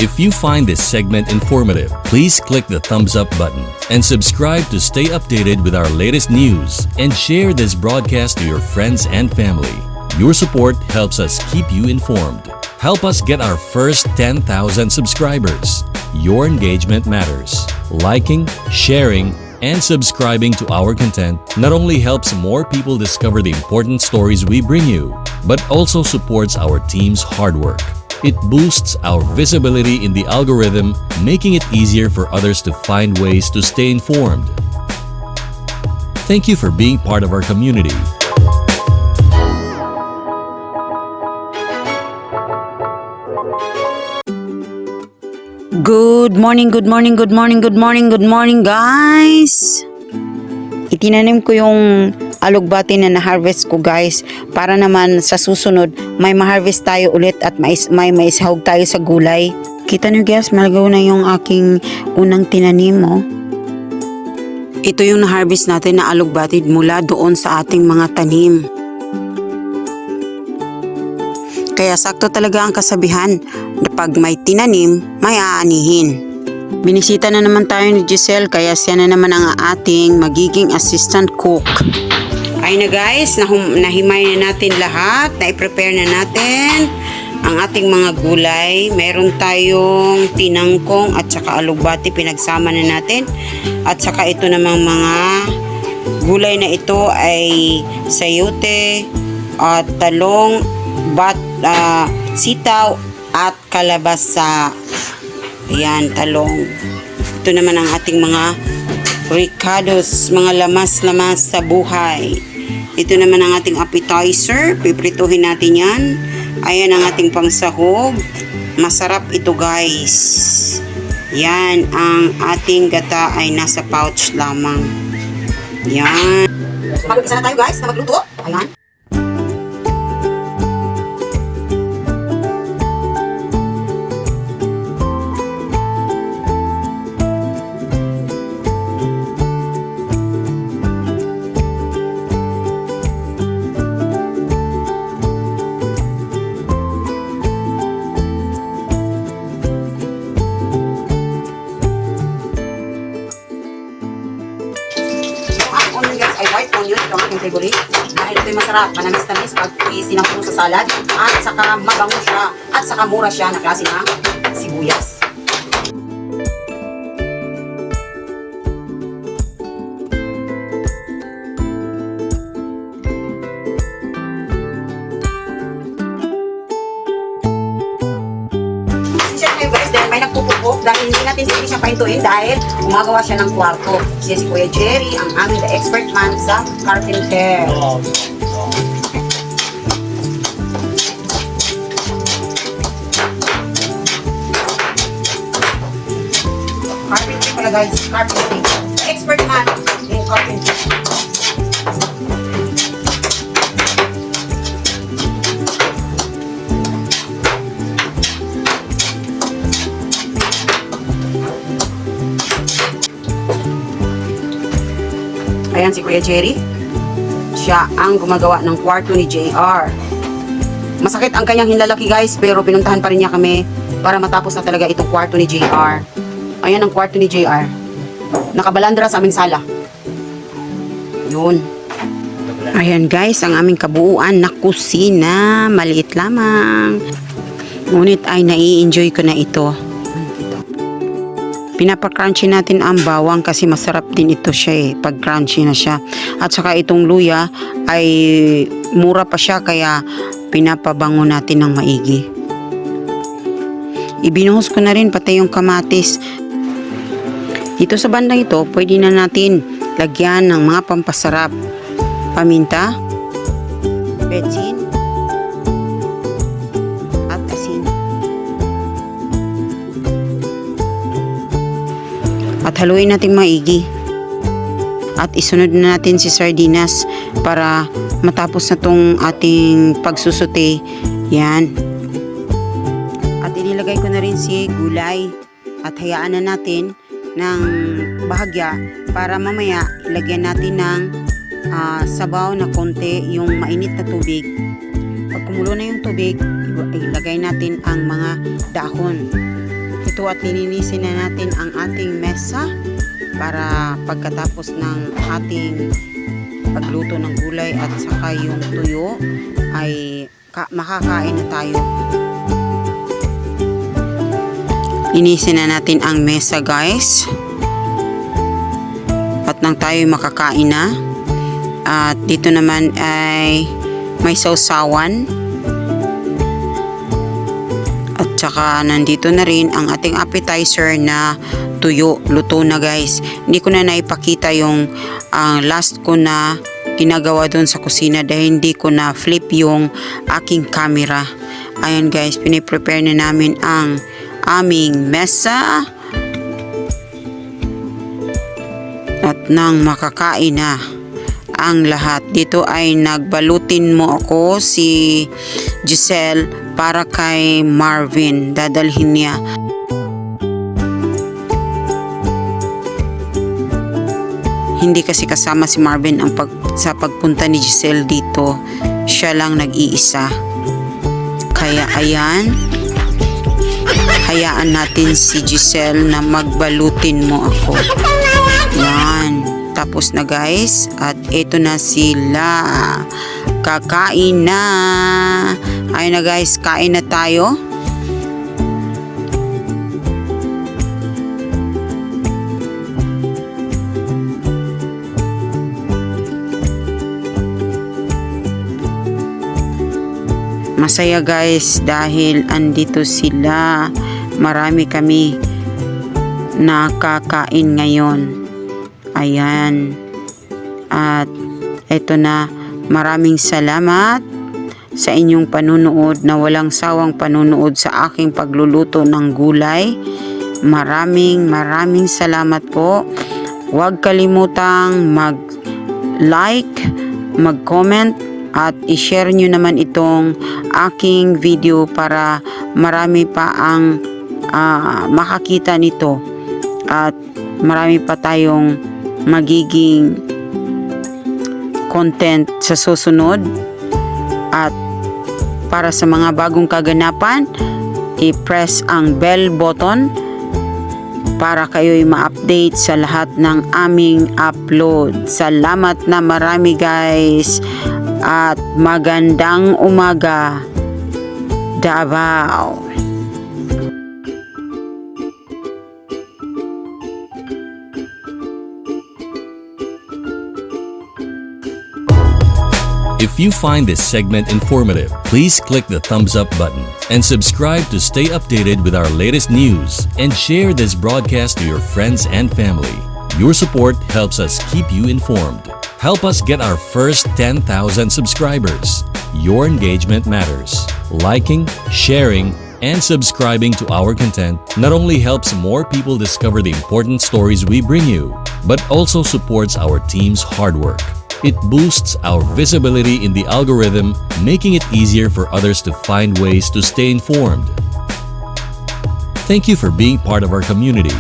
If you find this segment informative, please click the thumbs up button and subscribe to stay updated with our latest news, and share this broadcast to your friends and family. Your support helps us keep you informed. Help us get our first 10,000 subscribers. Your engagement matters. Liking, sharing, and subscribing to our content not only helps more people discover the important stories we bring you, but also supports our team's hard work. It boosts our visibility in the algorithm, making it easier for others to find ways to stay informed. Thank you for being part of our community. Good morning guys! Itinanim ko yung alugbati na na-harvest ko guys, para naman sa susunod may ma-harvest tayo ulit at may maisahog tayo sa gulay. Kita nyo guys, malagaw na yung aking unang tinanim Ito yung na-harvest natin na alugbati mula doon sa ating mga tanim. Kaya sakto talaga ang kasabihan na pag may tinanim, may aanihin. Binisita na naman tayo ni Giselle, kaya siya na naman ang ating magiging assistant cook. Ay na guys, nahimay na natin lahat, na-prepare na natin ang ating mga gulay. Meron tayong tinangkong at saka alugbati, pinagsama na natin. At saka ito namang mga gulay na ito ay sayote at talong, sitaw at kalabasa. Ayan, talong. Ito naman ang ating mga ricados, mga lamas-lamas sa buhay. Ito naman ang ating appetizer. Piprituhin natin yan. Ayan ang ating pangsahog. Masarap ito guys. Yan, ang ating gata ay nasa pouch lamang. Yan. Mag-isa na tayo guys na magluto. Ayan. White onion, ito ang aking favorite. Dahil ito'y masarap, manamis-tamis pag sinampuno sa salad. At saka mabango siya. At saka mura siya na klase ng sibuyas. May nagpupupok dahil hindi natin pwede siya pahintuin dahil gumagawa siya ng kwarto. Siya si Kuya Jerry, ang aming the expert man sa carpenter. Carpentry pala guys, carpentry. The expert man in carpentry. Ayan si Kuya Jerry. Siya ang gumagawa ng kwarto ni JR. Masakit ang kanyang hinlalaki guys, pero pinuntahan pa rin niya kami para matapos na talaga itong kwarto ni JR. Ayan ang kwarto ni JR. Nakabalandra sa aming sala. Yun. Ayan guys, ang aming kabuuan na kusina. Maliit lamang. Ngunit ay nai-enjoy ko na ito. Pinapa-crunchy natin ang bawang kasi masarap din ito siya pag crunchy na siya. At saka itong luya ay mura pa siya, kaya pinapabango natin ng maigi. Ibinuhos ko na rin pati yung kamatis. Dito sa bandang ito, pwede na natin lagyan ng mga pampasarap. Paminta, betsin, at asin. At haluin natin maigi. At isunod na natin si sardinas para matapos na tong ating pagsusute. Yan. At inilagay ko na rin si gulay. At hayaan na natin ng bahagya para mamaya ilagyan natin ng sabaw na konti, yung mainit na tubig. Pag kumulo na yung tubig, ilagay natin ang mga dahon. Ito at lininisin na natin ang ating mesa para pagkatapos ng ating pagluto ng gulay at saka yung tuyo ay makakain na tayo. Linisin na natin ang mesa guys. At nang tayo makakain na. At dito naman ay may sausawan. At saka nandito na rin ang ating appetizer na tuyo. Luto na guys. Hindi ko na naipakita yung last ko na ginagawa doon sa kusina dahil hindi ko na flip yung aking camera. Ayan guys, piniprepare na namin ang aming mesa. At nang makakain na ang lahat, dito ay nagbalutin mo ako si Giselle para kay Marvin. Dadalhin niya. Hindi kasi kasama si Marvin sa pagpunta ni Giselle dito. Siya lang nag-iisa. Kaya ayan, hayaan natin si Giselle na magbalutin mo ako. Yan. Tapos na guys. At ito na sila. Kakain na. Ayun na guys. Kain na tayo. Masaya guys dahil andito sila. Marami kami nakakain ngayon. Ayan. At eto na, maraming salamat sa inyong panunood na walang sawang panunood sa aking pagluluto ng gulay. Maraming salamat po. Huwag kalimutang mag-like, mag-comment at i-share nyo naman itong aking video para marami pa ang makakita nito at marami pa tayong magiging content sa susunod. At para sa mga bagong kaganapan, i-press ang bell button para kayo'y ma-update sa lahat ng aming upload. Salamat na marami guys at magandang umaga Davao. If you find this segment informative, please click the thumbs up button and subscribe to stay updated with our latest news, and share this broadcast to your friends and family. Your support helps us keep you informed. Help us get our first 10,000 subscribers. Your engagement matters. Liking, sharing, and subscribing to our content not only helps more people discover the important stories we bring you, but also supports our team's hard work. It boosts our visibility in the algorithm, making it easier for others to find ways to stay informed. Thank you for being part of our community.